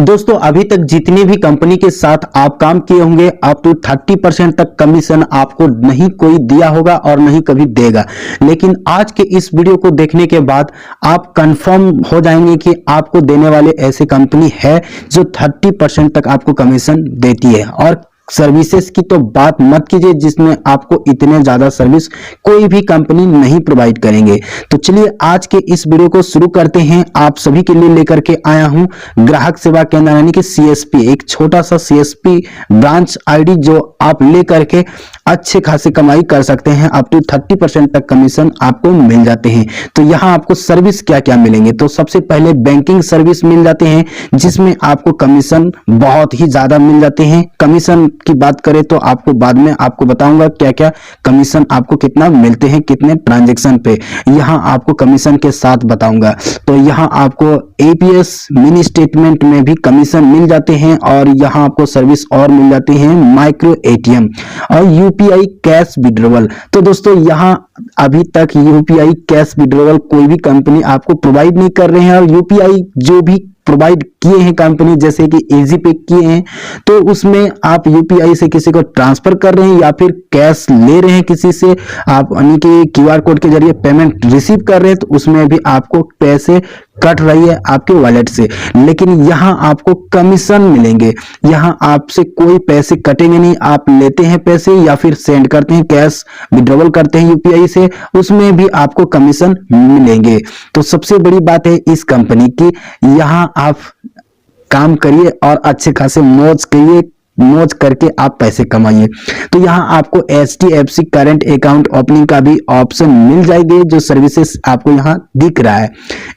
दोस्तों अभी तक जितनी भी कंपनी के साथ आप काम किए होंगे अप टू 30% तक कमीशन आपको नहीं कोई दिया होगा और नहीं कभी देगा। लेकिन आज के इस वीडियो को देखने के बाद आप कंफर्म हो जाएंगे कि आपको देने वाले ऐसी कंपनी है जो 30% तक आपको कमीशन देती है। और सर्विसेज की तो बात मत कीजिए, जिसमें आपको इतने ज्यादा सर्विस कोई भी कंपनी नहीं प्रोवाइड करेंगे। तो चलिए आज के इस वीडियो को शुरू करते हैं। आप सभी के लिए लेकर के आया हूं ग्राहक सेवा केंद्र यानी कि सीएसपी, एक छोटा सा सीएसपी ब्रांच आईडी जो आप लेकर के अच्छे खासी कमाई कर सकते हैं। अप टू 30% तक कमीशन आपको मिल जाते हैं। तो यहाँ आपको सर्विस क्या क्या मिलेंगे, तो सबसे पहले बैंकिंग सर्विस मिल जाते हैं जिसमें आपको कमीशन बहुत ही ज्यादा मिल जाते हैं। कमीशन की बात करें तो आपको बाद में आपको बताऊंगा क्या क्या कमीशन आपको कितना मिलते हैं कितने ट्रांजैक्शन पे, यहाँ आपको कमीशन के साथ बताऊंगा। तो यहाँ आपको एपीएस मिनी स्टेटमेंट में भी कमीशन मिल जाते हैं और यहाँ आपको सर्विस और मिल जाती है माइक्रो एटीएम और यूपीआई कैश विड्रॉवल। तो दोस्तों यहाँ अभी तक यूपीआई कैश विड्रॉवल कोई भी कंपनी आपको प्रोवाइड नहीं कर रहे हैं, और यूपीआई जो भी प्रोवाइड किए हैं कंपनी जैसे कि इजी पे किए हैं, तो उसमें आप यूपीआई से किसी को ट्रांसफर कर रहे हैं या फिर कैश ले रहे हैं किसी से, आप यानी कि क्यूआर कोड के जरिए पेमेंट रिसीव कर रहे हैं, तो उसमें भी आपको पैसे कट रही है आपके वॉलेट से। लेकिन यहाँ आपको कमीशन मिलेंगे, यहाँ आपसे कोई पैसे कटेंगे नहीं। आप लेते हैं पैसे या फिर सेंड करते हैं, कैश विड्रॉवल करते हैं यूपीआई से, उसमें भी आपको कमीशन मिलेंगे। तो सबसे बड़ी बात है इस कंपनी की, यहाँ आप काम करिए और अच्छे खासे मौज करके आप पैसे कमाइए। तो यहाँ आपको HDFC करंट अकाउंट ओपनिंग का भी ऑप्शन मिल जाएगी, जो सर्विसेज आपको यहाँ दिख रहा है।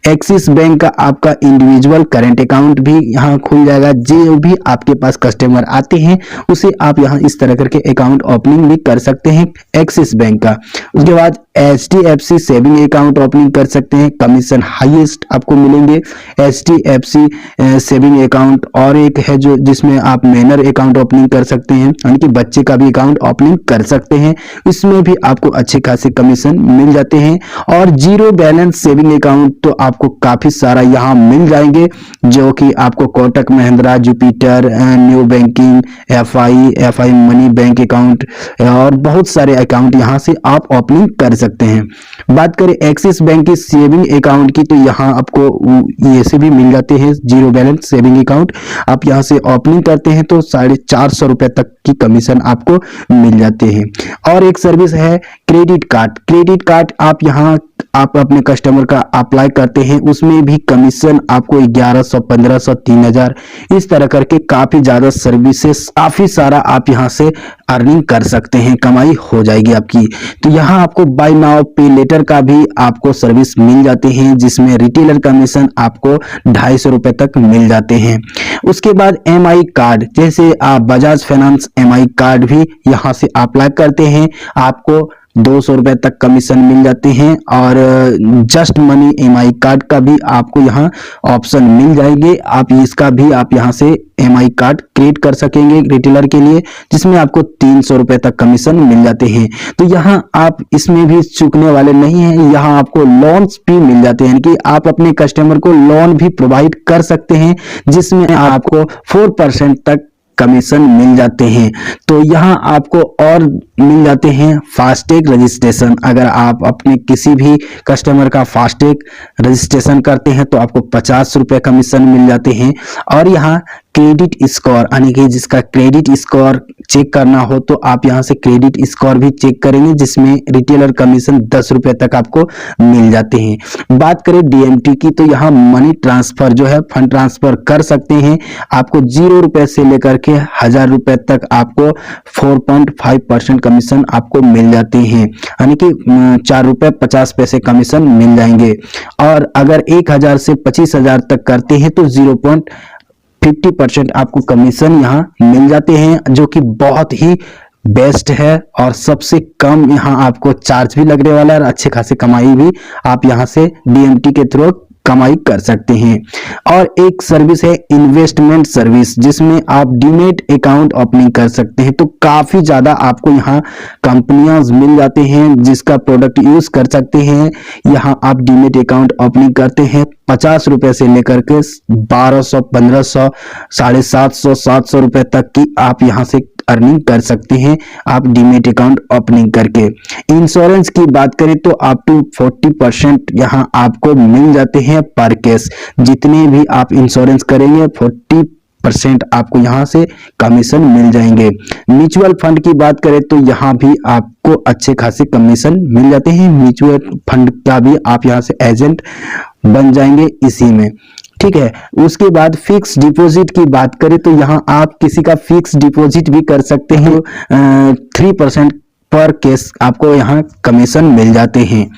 एक्सिस बैंक का आपका इंडिविजुअल करंट अकाउंट भी यहाँ खुल जाएगा। जो भी आपके पास कस्टमर आते हैं उसे आप यहाँ इस तरह करके अकाउंट ओपनिंग भी कर सकते हैं एक्सिस बैंक का। उसके बाद HDFC सेविंग अकाउंट ओपनिंग कर सकते हैं, कमीशन हाईएस्ट आपको मिलेंगे HDFC सेविंग अकाउंट। और एक है जो जिसमें आप मैनर अकाउंट ओपनिंग कर सकते हैं, यानी कि बच्चे का भी अकाउंट ओपनिंग कर सकते हैं, इसमें भी आपको अच्छे खासे कमीशन मिल जाते हैं। और जीरो बैलेंस सेविंग अकाउंट तो आपको काफी सारा यहाँ मिल जाएंगे, जो कि आपको Kotak Mahindra, Jupiter, new banking, FI money bank account और बहुत सारे अकाउंट यहाँ से आप ओपनिंग कर सकते हैं। बात करें एक्सिस बैंक की सेविंग अकाउंट की, तो यहाँ आपको ये से भी मिल जाते हैं जीरो बैलेंस सेविंग अकाउंट। आप यहाँ से ओपनिंग करते हैं तो 450 रुपए तक की कमीशन आपको मिल जाते हैं। और एक सर्विस है क्रेडिट कार्ड। क्रेडिट कार्ड आप यहाँ आप अपने कस्टमर का अप्लाई करते हैं, उसमें भी कमीशन आपको 1100, 1500, 3000 इस तरह करके काफी ज्यादा सर्विसेज, काफी सारा आप यहाँ से अर्निंग कर सकते हैं, कमाई हो जाएगी आपकी। तो यहाँ आपको बाय नाउ पे लेटर का भी आपको सर्विस मिल जाते हैं, जिसमें रिटेलर कमीशन आपको 250 रुपए तक मिल जाते हैं। उसके बाद MI कार्ड, जैसे आप बजाज फाइनेंस MI कार्ड भी यहाँ से अप्लाई करते हैं, आपको 200 रुपए तक कमीशन मिल जाते हैं। और जस्ट मनी MI कार्ड का भी आपको यहाँ ऑप्शन मिल जाएंगे, आप इसका भी आप यहाँ से MI कार्ड क्रिएट कर सकेंगे रिटेलर के लिए, जिसमें आपको 300 रुपए तक कमीशन मिल जाते हैं। तो यहाँ आप इसमें भी चूकने वाले नहीं हैं, यहाँ आपको लोन्स भी मिल जाते हैं कि आप अपने कस्टमर को लोन भी प्रोवाइड कर सकते हैं, जिसमें आपको 4% तक कमीशन मिल जाते हैं। तो यहाँ आपको और मिल जाते हैं फास्टैग रजिस्ट्रेशन। अगर आप अपने किसी भी कस्टमर का फास्टैग रजिस्ट्रेशन करते हैं तो आपको 50 रुपए कमीशन मिल जाते हैं। और यहाँ क्रेडिट स्कोर, यानी कि जिसका क्रेडिट स्कोर चेक करना हो तो आप यहाँ से क्रेडिट स्कोर भी चेक करेंगे, जिसमें रिटेलर कमीशन 10 रुपए तक आपको मिल जाते हैं। बात करें DMT की, तो यहाँ मनी ट्रांसफर जो है फंड ट्रांसफर कर सकते हैं, आपको 0 रुपए से लेकर के 1000 रुपए तक आपको 4.5% कमीशन आपको मिल जाते हैं, यानी कि 4 रुपए 50 पैसे कमीशन मिल जाएंगे। और अगर 1000 से 25,000 तक करते हैं तो 0.50% आपको कमीशन यहाँ मिल जाते हैं, जो कि बहुत ही बेस्ट है और सबसे कम यहाँ आपको चार्ज भी लगने वाला है और अच्छे खासे कमाई भी आप यहाँ से DMT के थ्रू कमाई कर सकते हैं। और एक सर्विस है इन्वेस्टमेंट सर्विस, जिसमें आप डीमेट अकाउंट ओपनिंग कर सकते हैं। तो काफी ज्यादा आपको यहाँ कंपनियां मिल जाते हैं जिसका प्रोडक्ट यूज कर सकते हैं। यहाँ आप डीमेट अकाउंट ओपनिंग करते हैं 50 रुपए से लेकर के 1200, 1500, 750, 700 रुपए तक की आप यहाँ से अर्निंग कर सकते हैं आप डीमेट अकाउंट ओपनिंग करके। इंश्योरेंस की बात करें तो अप टू 40% यहाँ आपको मिल जाते हैं पर केस। जितने भी आप इंश्योरेंस करेंगे 40% आपको यहाँ से कमीशन मिल जाएंगे। म्यूचुअल फंड की बात करें तो यहाँ भी आपको अच्छे खासे कमीशन मिल जाते हैं। म्यूचुअल फंड का भी आप यहाँ से एजेंट बन जाएंगे इसी में, ठीक है। उसके बाद फिक्स डिपॉजिट की बात करें तो यहाँ आप किसी का फिक्स डिपॉजिट भी कर सकते हैं। 3% पर केस आपको यहाँ कमीशन मिल जाते हैं।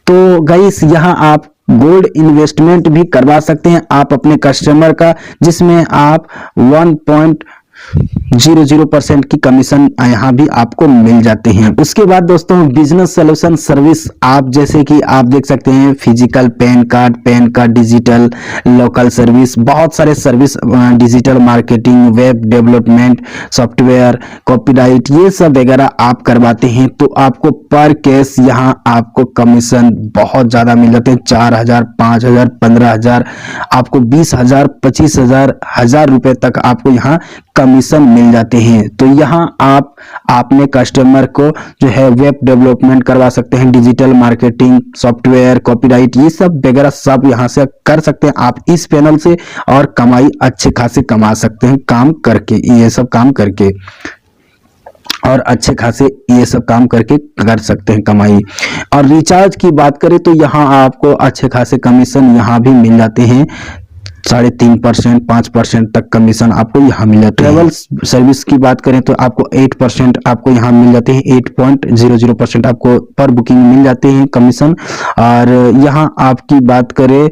तो गाइस यहाँ आप गोल्ड इन्वेस्टमेंट भी करवा सकते हैं आप अपने कस्टमर का, जिसमें आप 1.00% की कमीशन यहाँ भी आपको मिल जाते हैं। उसके बाद दोस्तों बिजनेस सॉल्यूशन सर्विस, आप जैसे कि आप देख सकते हैं physical pan card digital local service, बहुत सारे service, digital marketing, web development, software, copyright, ये सब वगैरह आप करवाते हैं तो आपको पर केस यहाँ आपको कमीशन बहुत ज्यादा मिल जाते हैं। 4000, 5000, 15000, आपको 20000, 25000, 1000 रुपए तक आपको यहाँ कमीशन मिल जाते हैं। तो यहाँ आप अपने कस्टमर को जो है वेब डेवलपमेंट करवा सकते हैं, डिजिटल मार्केटिंग, सॉफ्टवेयर, कॉपीराइट, ये सब वगैरह सब यहाँ से कर सकते हैं आप इस पैनल से, और कमाई अच्छे खासे कमा सकते हैं काम करके, ये सब काम करके, और अच्छे खासे ये सब काम करके कर सकते हैं कमाई। और रिचार्ज की बात करें तो यहाँ आपको अच्छे खासे कमीशन यहाँ भी मिल जाते हैं। 3.5%, 5% तक कमीशन आपको यहाँ मिल जाता है। ट्रेवल सर्विस की बात करें तो आपको 8% आपको यहाँ मिल जाते हैं। 8.00% आपको पर बुकिंग मिल जाते हैं कमीशन। और यहाँ आपकी बात करें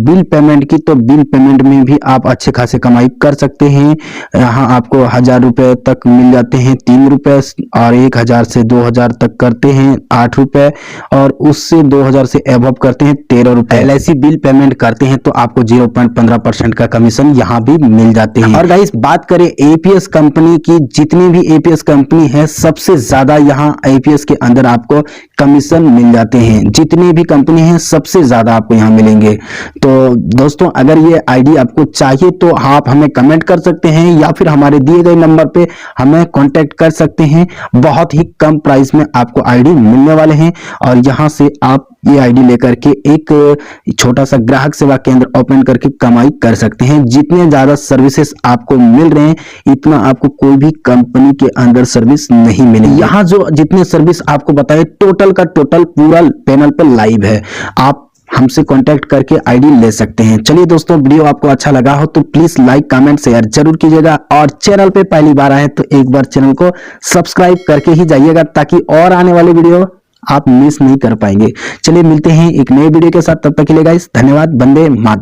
बिल पेमेंट की, तो बिल पेमेंट में भी आप अच्छे खासे कमाई कर सकते हैं। यहाँ आपको 1000 रुपए तक मिल जाते हैं 3 रुपए, और 1000 से 2000 तक करते हैं 8 रुपए, और उससे 2000 से एबव करते हैं 13 रुपए। LIC बिल पेमेंट करते हैं तो आपको 0.15% का कमीशन यहाँ भी मिल जाते हैं। और गाइस बात करें एपीएस कंपनी की, जितनी भी एपीएस कंपनी है सबसे ज्यादा यहाँ एपीएस के अंदर आपको कमीशन मिल जाते हैं। जितनी भी कंपनी है सबसे ज्यादा आपको यहाँ मिलेंगे। तो दोस्तों अगर ये आईडी आपको चाहिए तो आप हमें कमेंट कर सकते हैं, या फिर हमारे दिए गए नंबर पे हमें कांटेक्ट कर सकते हैं। बहुत ही कम प्राइस में आपको आईडी मिलने वाले हैं, और यहाँ से आप ये आईडी लेकर के एक छोटा सा ग्राहक सेवा केंद्र ओपन करके कमाई कर सकते हैं। जितने ज्यादा सर्विसेज आपको मिल रहे हैं इतना आपको कोई भी कंपनी के अंदर सर्विस नहीं मिलेगी। यहाँ जो जितने सर्विस आपको बताए टोटल का टोटल पूरा पैनल पर लाइव है, आप हमसे कांटेक्ट करके आईडी ले सकते हैं। चलिए दोस्तों, वीडियो आपको अच्छा लगा हो तो प्लीज लाइक, कमेंट, शेयर जरूर कीजिएगा, और चैनल पे पहली बार आए तो एक बार चैनल को सब्सक्राइब करके ही जाइएगा, ताकि और आने वाले वीडियो आप मिस नहीं कर पाएंगे। चलिए मिलते हैं एक नए वीडियो के साथ, तब तक के लिए गाइस धन्यवाद। वंदे मातरम।